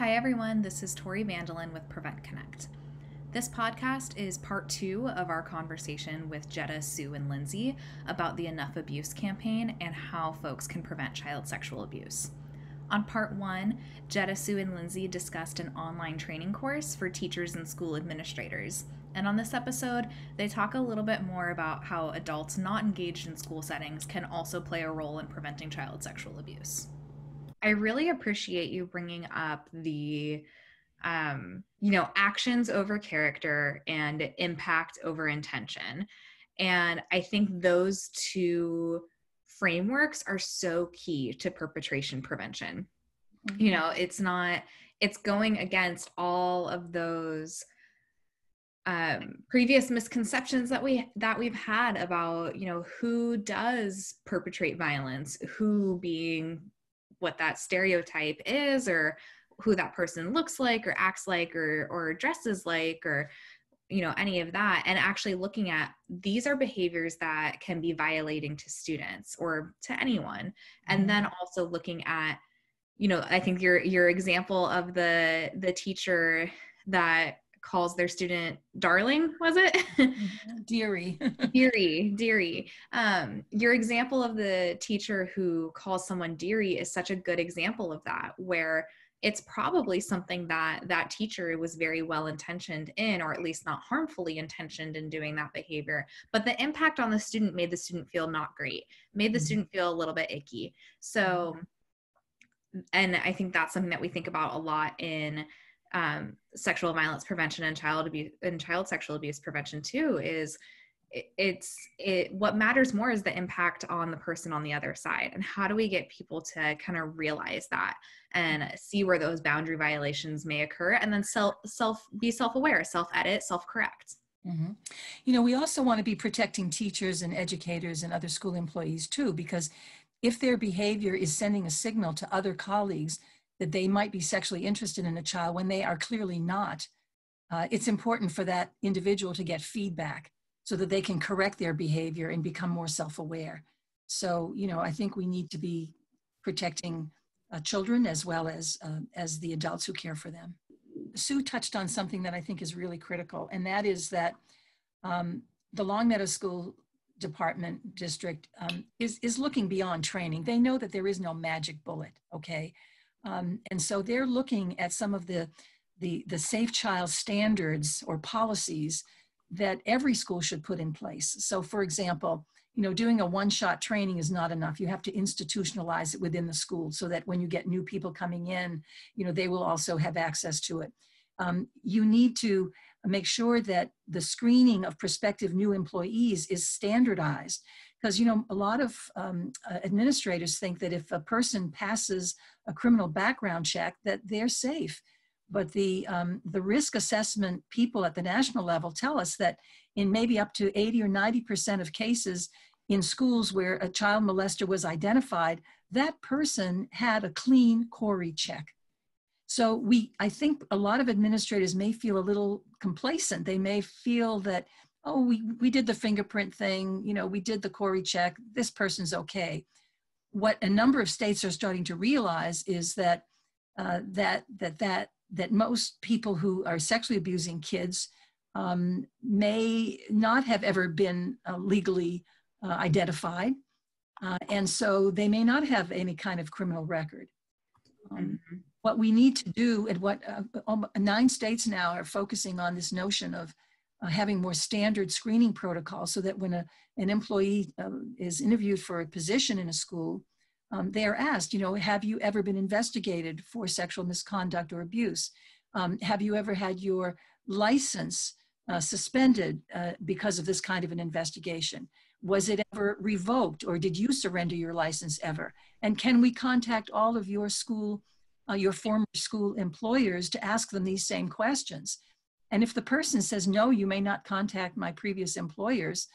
Hi everyone, this is Tori Vandelin with Prevent Connect. This podcast is part 2 of our conversation with Jetta, Sue, and Lindsay about the Enough Abuse campaign and how folks can prevent child sexual abuse. On part 1, Jetta, Sue, and Lindsay discussed an online training course for teachers and school administrators. And on this episode, they talk a little bit more about how adults not engaged in school settings can also play a role in preventing child sexual abuse. I really appreciate you bringing up the actions over character and impact over intention. And I think those two frameworks are so key to perpetration prevention. Mm-hmm. It's going against all of those previous misconceptions that we've had about, who does perpetrate violence, who being what that stereotype is, or who that person looks like or acts like or dresses like, or any of that, and actually looking at these are behaviors that can be violating to students or to anyone. And then also looking at, I think your example of the teacher that calls their student darling, was it? Dearie. Dearie. Your example of the teacher who calls someone dearie is such a good example of that, where it's probably something that teacher was very well intentioned in, or at least not harmfully intentioned in doing that behavior. But the impact on the student made the student feel not great, made the student feel a little bit icky. So, and I think that's something that we think about a lot in sexual violence prevention and child sexual abuse prevention too, is what matters more is the impact on the person on the other side. And how do we get people to kind of realize that and see where those boundary violations may occur, and then be self-aware, self-edit, self-correct. Mm-hmm. We also want to be protecting teachers and educators and other school employees too, because if their behavior is sending a signal to other colleagues that they might be sexually interested in a child when they are clearly not, it's important for that individual to get feedback so that they can correct their behavior and become more self-aware. So, I think we need to be protecting children as well as the adults who care for them. Sue touched on something that I think is really critical, and that is that the Longmeadow School District is looking beyond training. They know that there is no magic bullet, okay? And so they're looking at some of the Safe Child standards or policies that every school should put in place. So for example, doing a one-shot training is not enough. You have to institutionalize it within the school so that when you get new people coming in, they will also have access to it. You need to make sure that the screening of prospective new employees is standardized, because a lot of administrators think that if a person passes a criminal background check that they're safe. But the risk assessment people at the national level tell us that in maybe up to 80 or 90% of cases in schools where a child molester was identified, that person had a clean CORI check. So I think a lot of administrators may feel a little complacent. They may feel that, oh, we did the fingerprint thing, we did the CORI check, this person's okay. What a number of states are starting to realize is that most people who are sexually abusing kids may not have ever been legally identified. And so they may not have any kind of criminal record. What we need to do, and what 9 states now are focusing on this notion of having more standard screening protocols, so that when an employee is interviewed for a position in a school, they are asked, have you ever been investigated for sexual misconduct or abuse? Have you ever had your license suspended because of this kind of an investigation? Was it ever revoked, or did you surrender your license ever? And can we contact all of your your former school employers to ask them these same questions? And if the person says, no, you may not contact my previous employers,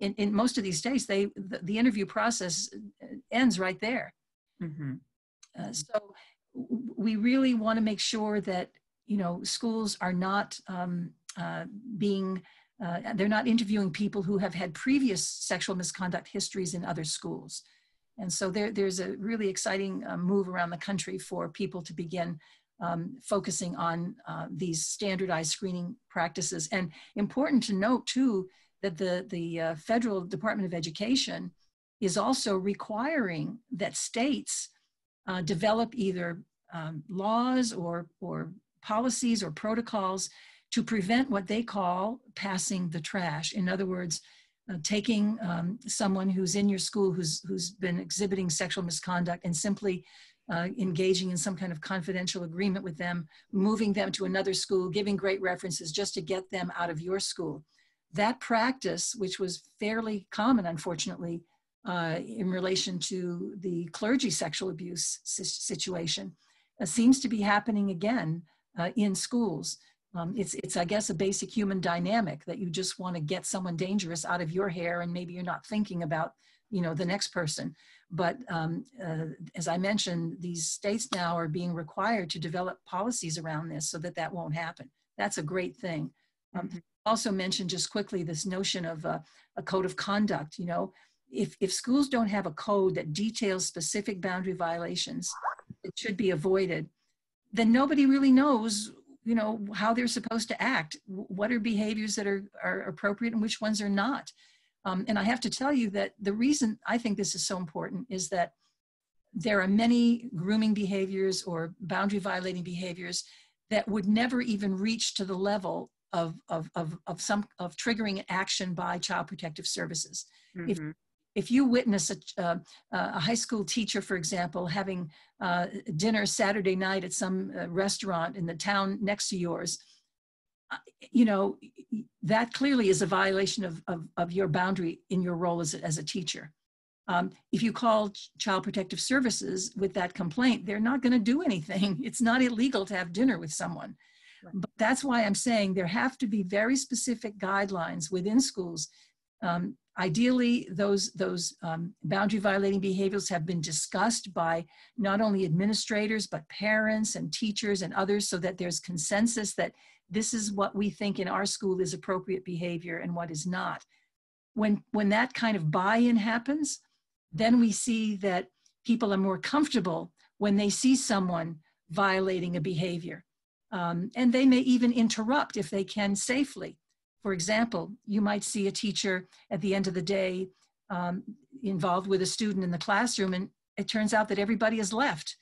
in most of these states, the interview process ends right there. So we really want to make sure that schools are not they're not interviewing people who have had previous sexual misconduct histories in other schools. And so there's a really exciting move around the country for people to begin focusing on these standardized screening practices. And important to note too, that the Federal Department of Education is also requiring that states develop either laws or policies or protocols to prevent what they call passing the trash. In other words, taking someone who's in your school who's been exhibiting sexual misconduct and simply engaging in some kind of confidential agreement with them, moving them to another school, giving great references just to get them out of your school. That practice, which was fairly common, unfortunately, in relation to the clergy sexual abuse situation, seems to be happening again in schools. It's, I guess, a basic human dynamic that you just want to get someone dangerous out of your hair, and maybe you're not thinking about, the next person. But as I mentioned, these states now are being required to develop policies around this so that that won't happen. That's a great thing. Also mentioned just quickly this notion of a code of conduct. If schools don't have a code that details specific boundary violations that should be avoided, then nobody really knows, how they're supposed to act. What are behaviors that are appropriate and which ones are not? And I have to tell you that the reason I think this is so important is that there are many grooming behaviors or boundary violating behaviors that would never even reach to the level of triggering action by Child Protective Services. If you witness a high school teacher, for example, having dinner Saturday night at some restaurant in the town next to yours, that clearly is a violation of your boundary in your role as a teacher. If you call Child Protective Services with that complaint, they're not going to do anything. It's not illegal to have dinner with someone. Right. But that's why I'm saying there have to be very specific guidelines within schools. Ideally, those boundary violating behaviors have been discussed by not only administrators, but parents and teachers and others, so that there's consensus that this is what we think in our school is appropriate behavior and what is not. When that kind of buy-in happens, then we see that people are more comfortable when they see someone violating a behavior. And they may even interrupt if they can safely. For example, you might see a teacher at the end of the day involved with a student in the classroom, and it turns out that everybody has left.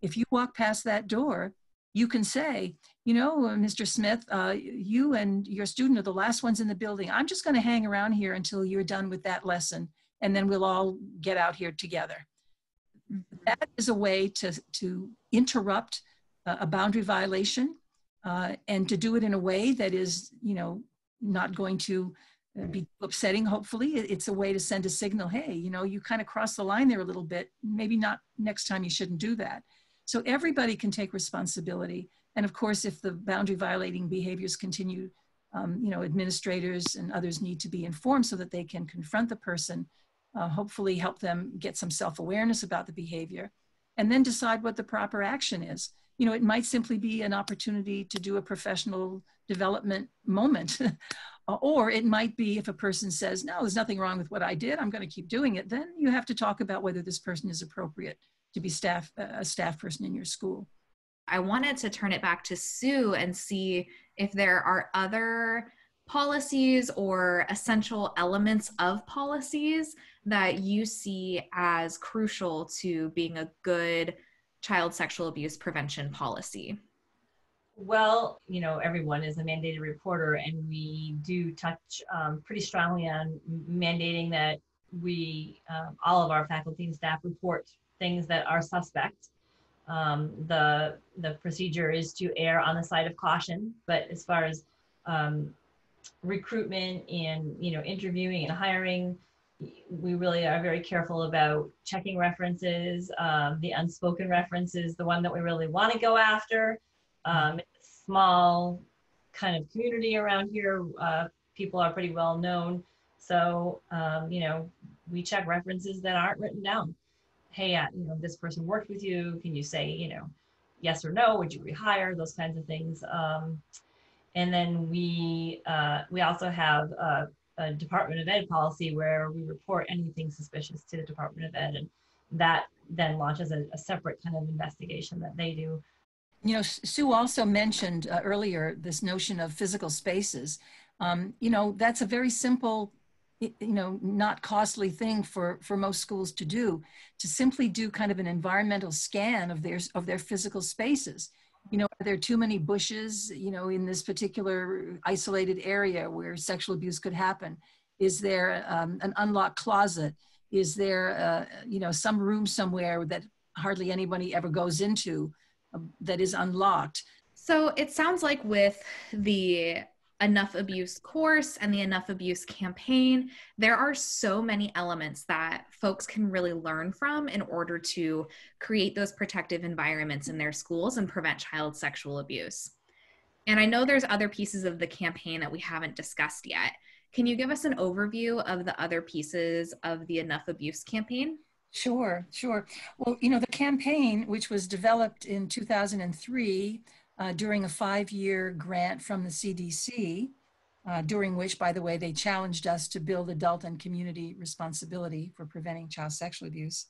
If you walk past that door, you can say, Mr. Smith, you and your student are the last ones in the building. I'm just going to hang around here until you're done with that lesson, and then we'll all get out here together. That is a way to interrupt a boundary violation and to do it in a way that is, not going to be upsetting, hopefully. It's a way to send a signal, hey, you kind of crossed the line there a little bit. Maybe not next time, you shouldn't do that. So everybody can take responsibility. And of course, if the boundary violating behaviors continue, administrators and others need to be informed so that they can confront the person, hopefully help them get some self-awareness about the behavior, and then decide what the proper action is. It might simply be an opportunity to do a professional development moment. Or it might be if a person says, no, there's nothing wrong with what I did, I'm going to keep doing it. Then you have to talk about whether this person is appropriate to be a staff person in your school. I wanted to turn it back to Sue and see if there are other policies or essential elements of policies that you see as crucial to being a good child sexual abuse prevention policy. Well, everyone is a mandated reporter, and we do touch pretty strongly on mandating that we, all of our faculty and staff, report things that are suspect. The procedure is to err on the side of caution, but as far as recruitment and interviewing and hiring, we really are very careful about checking references, the unspoken references, the one that we really want to go after. It's a small kind of community around here. People are pretty well known. So, we check references that aren't written down. Hey, this person worked with you. Can you say, yes or no? Would you rehire? Those kinds of things. And then we also have a Department of Ed policy where we report anything suspicious to the Department of Ed, and that then launches a separate kind of investigation that they do. You know, Sue also mentioned earlier this notion of physical spaces. You know, that's a very simple, you know, not costly thing for most schools to do, to simply do kind of an environmental scan of their physical spaces. You know, are there too many bushes, you know, in this particular isolated area where sexual abuse could happen? Is there an unlocked closet? Is there, you know, some room somewhere that hardly anybody ever goes into that is unlocked? So it sounds like with the Enough Abuse course and the Enough Abuse campaign, there are so many elements that folks can really learn from in order to create those protective environments in their schools and prevent child sexual abuse. And I know there's other pieces of the campaign that we haven't discussed yet. Can you give us an overview of the other pieces of the Enough Abuse campaign? Sure, sure. Well, you know, the campaign, which was developed in 2003 during a 5-year grant from the CDC, during which, by the way, they challenged us to build adult and community responsibility for preventing child sexual abuse.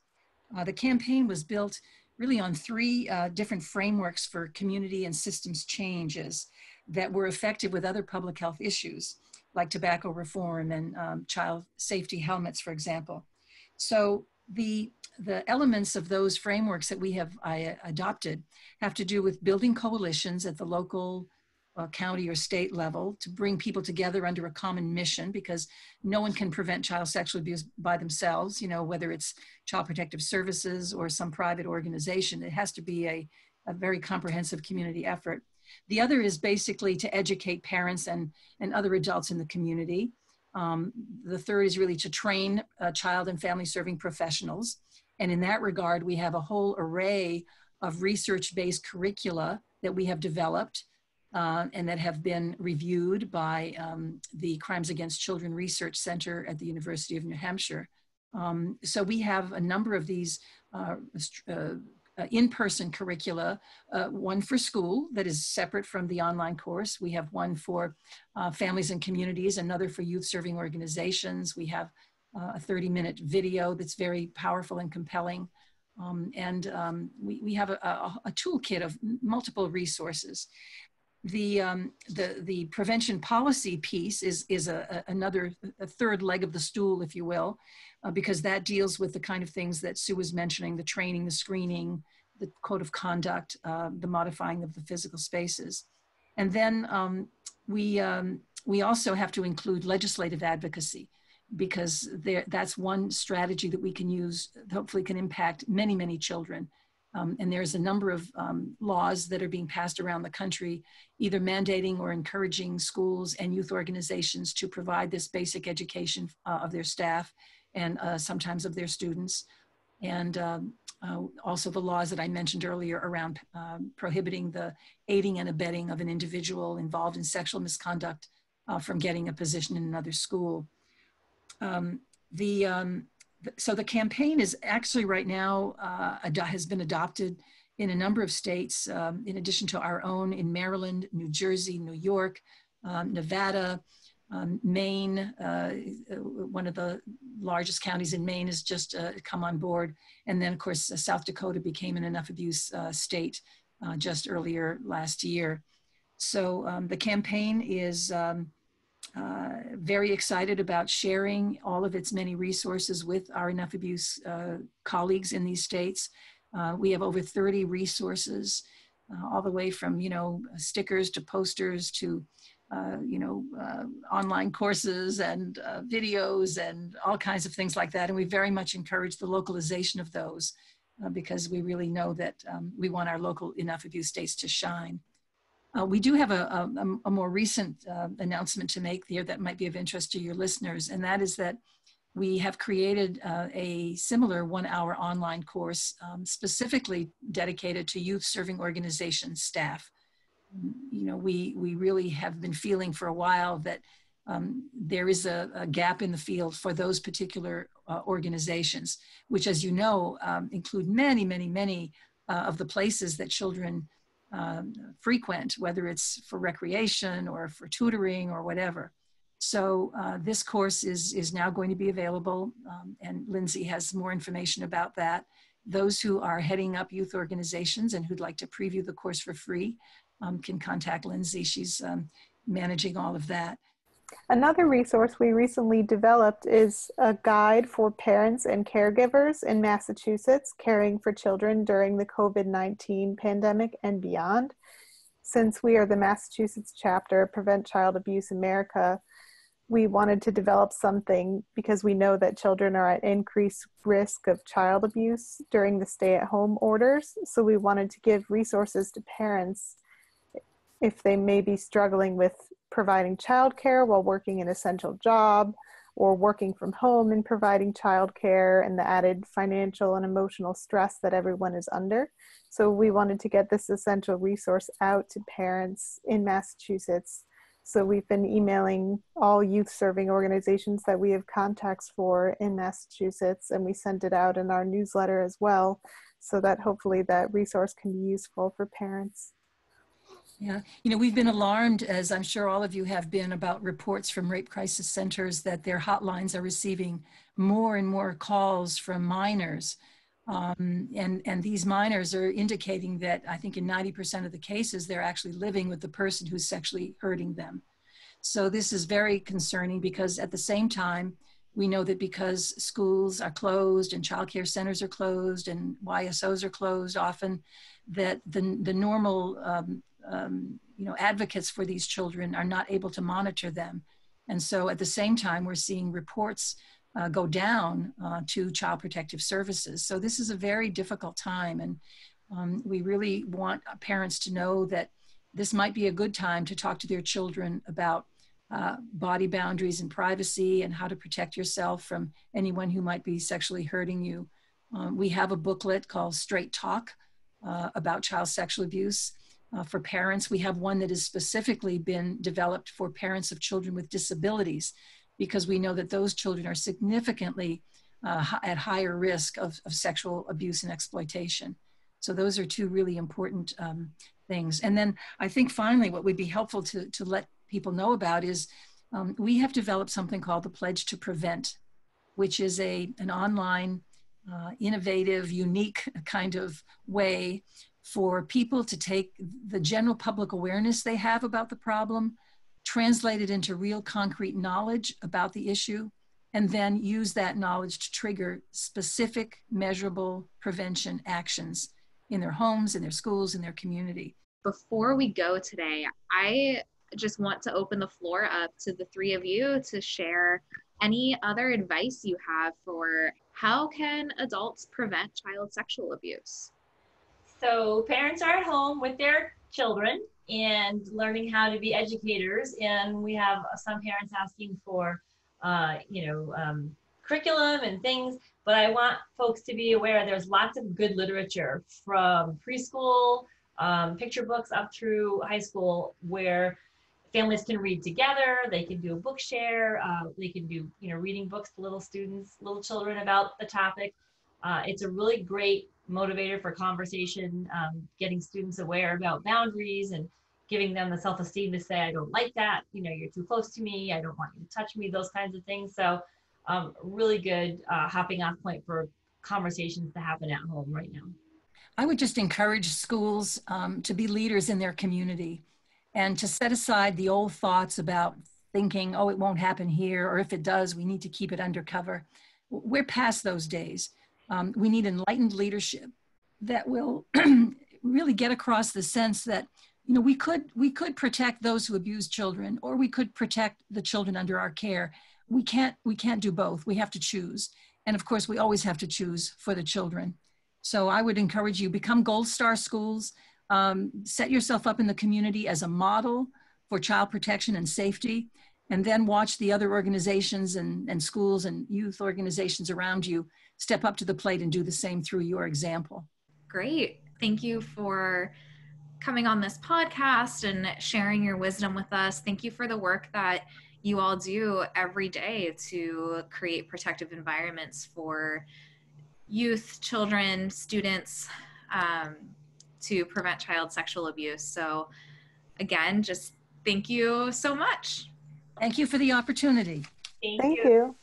The campaign was built really on 3 different frameworks for community and systems changes that were effective with other public health issues, like tobacco reform and child safety helmets, for example. So the elements of those frameworks that we have adopted have to do with building coalitions at the local, county or state level to bring people together under a common mission, because no one can prevent child sexual abuse by themselves, you know, whether it's Child Protective Services or some private organization. It has to be a very comprehensive community effort. The other is basically to educate parents and other adults in the community. The third is really to train child and family serving professionals. And in that regard, we have a whole array of research-based curricula that we have developed and that have been reviewed by the Crimes Against Children Research Center at the University of New Hampshire. So we have a number of these in-person curricula, one for school that is separate from the online course. We have one for families and communities, another for youth serving organizations. We have a 30-minute video that's very powerful and compelling. We have a toolkit of multiple resources. The prevention policy piece is another third leg of the stool, if you will, because that deals with the kind of things that Sue was mentioning: the training, the screening, the code of conduct, the modifying of the physical spaces. And then we also have to include legislative advocacy, because that's one strategy that we can use, hopefully can impact many, many children. And there's a number of laws that are being passed around the country, either mandating or encouraging schools and youth organizations to provide this basic education of their staff and sometimes of their students. And also the laws that I mentioned earlier around prohibiting the aiding and abetting of an individual involved in sexual misconduct from getting a position in another school. So the campaign is actually right now has been adopted in a number of states, in addition to our own, in Maryland, New Jersey, New York, Nevada, Maine. One of the largest counties in Maine has just come on board. And then, of course, South Dakota became an enough abuse state just earlier last year. So the campaign is very excited about sharing all of its many resources with our enough abuse colleagues in these states. We have over 30 resources, all the way from, you know, stickers to posters to, you know, online courses and videos and all kinds of things like that. And we very much encourage the localization of those because we really know that we want our local enough abuse states to shine. We do have a more recent announcement to make here that might be of interest to your listeners, and that is that we have created a similar 1-hour online course specifically dedicated to youth serving organization staff. You know, we really have been feeling for a while that there is a gap in the field for those particular organizations, which, as you know, include many, many, many of the places that children frequent, whether it's for recreation or for tutoring or whatever. So this course is now going to be available, and Lindsay has more information about that. those who are heading up youth organizations and who'd like to preview the course for free can contact Lindsay. She's managing all of that. Another resource we recently developed is a guide for parents and caregivers in Massachusetts caring for children during the COVID-19 pandemic and beyond. Since we are the Massachusetts chapter of Prevent Child Abuse America, we wanted to develop something because we know that children are at increased risk of child abuse during the stay-at-home orders. So we wanted to give resources to parents if they may be struggling with providing childcare while working an essential job, or working from home and providing childcare, and the added financial and emotional stress that everyone is under. So we wanted to get this essential resource out to parents in Massachusetts. So we've been emailing all youth serving organizations that we have contacts for in Massachusetts, and we sent it out in our newsletter as well, so that hopefully that resource can be useful for parents. Yeah, you know, we've been alarmed, as I'm sure all of you have been, about reports from rape crisis centers that their hotlines are receiving more and more calls from minors. And these minors are indicating that I think in 90% of the cases, they're actually living with the person who's sexually hurting them. So this is very concerning, because at the same time, we know that because schools are closed and childcare centers are closed and YSOs are closed often, that the normal you know, advocates for these children are not able to monitor them. And so at the same time, we're seeing reports go down to Child Protective Services. So this is a very difficult time. And we really want parents to know that this might be a good time to talk to their children about body boundaries and privacy and how to protect yourself from anyone who might be sexually hurting you. We have a booklet called Straight Talk about child sexual abuse. For parents, we have one that has specifically been developed for parents of children with disabilities, because we know that those children are significantly at higher risk of sexual abuse and exploitation. So those are two really important things. And then I think finally what would be helpful to let people know about is we have developed something called the Pledge to Prevent, which is an online, innovative, unique kind of way for people to take the general public awareness they have about the problem, translate it into real concrete knowledge about the issue, and then use that knowledge to trigger specific, measurable prevention actions in their homes, in their schools, in their community. Before we go today, I just want to open the floor up to the three of you to share any other advice you have for how can adults prevent child sexual abuse? So parents are at home with their children and learning how to be educators. And we have some parents asking for, curriculum and things, but I want folks to be aware there's lots of good literature from preschool, picture books up through high school, where families can read together, they can do a book share, they can do, reading books to little students, little children about the topic. It's a really great motivator for conversation, getting students aware about boundaries and giving them the self-esteem to say, I don't like that, you're too close to me, I don't want you to touch me, those kinds of things. So really good hopping off point for conversations to happen at home right now. I would just encourage schools to be leaders in their community and to set aside the old thoughts about thinking, oh, it won't happen here, or if it does, we need to keep it undercover. We're past those days. We need enlightened leadership that will really get across the sense that, we could protect those who abuse children, or we could protect the children under our care. We can't do both. We have to choose. And of course, we always have to choose for the children. So I would encourage you, become Gold Star schools, set yourself up in the community as a model for child protection and safety, and then watch the other organizations and schools and youth organizations around you step up to the plate and do the same through your example. Great. Thank you for coming on this podcast and sharing your wisdom with us. Thank you for the work that you all do every day to create protective environments for youth, children, students, to prevent child sexual abuse. So again, just thank you so much. Thank you for the opportunity. Thank you.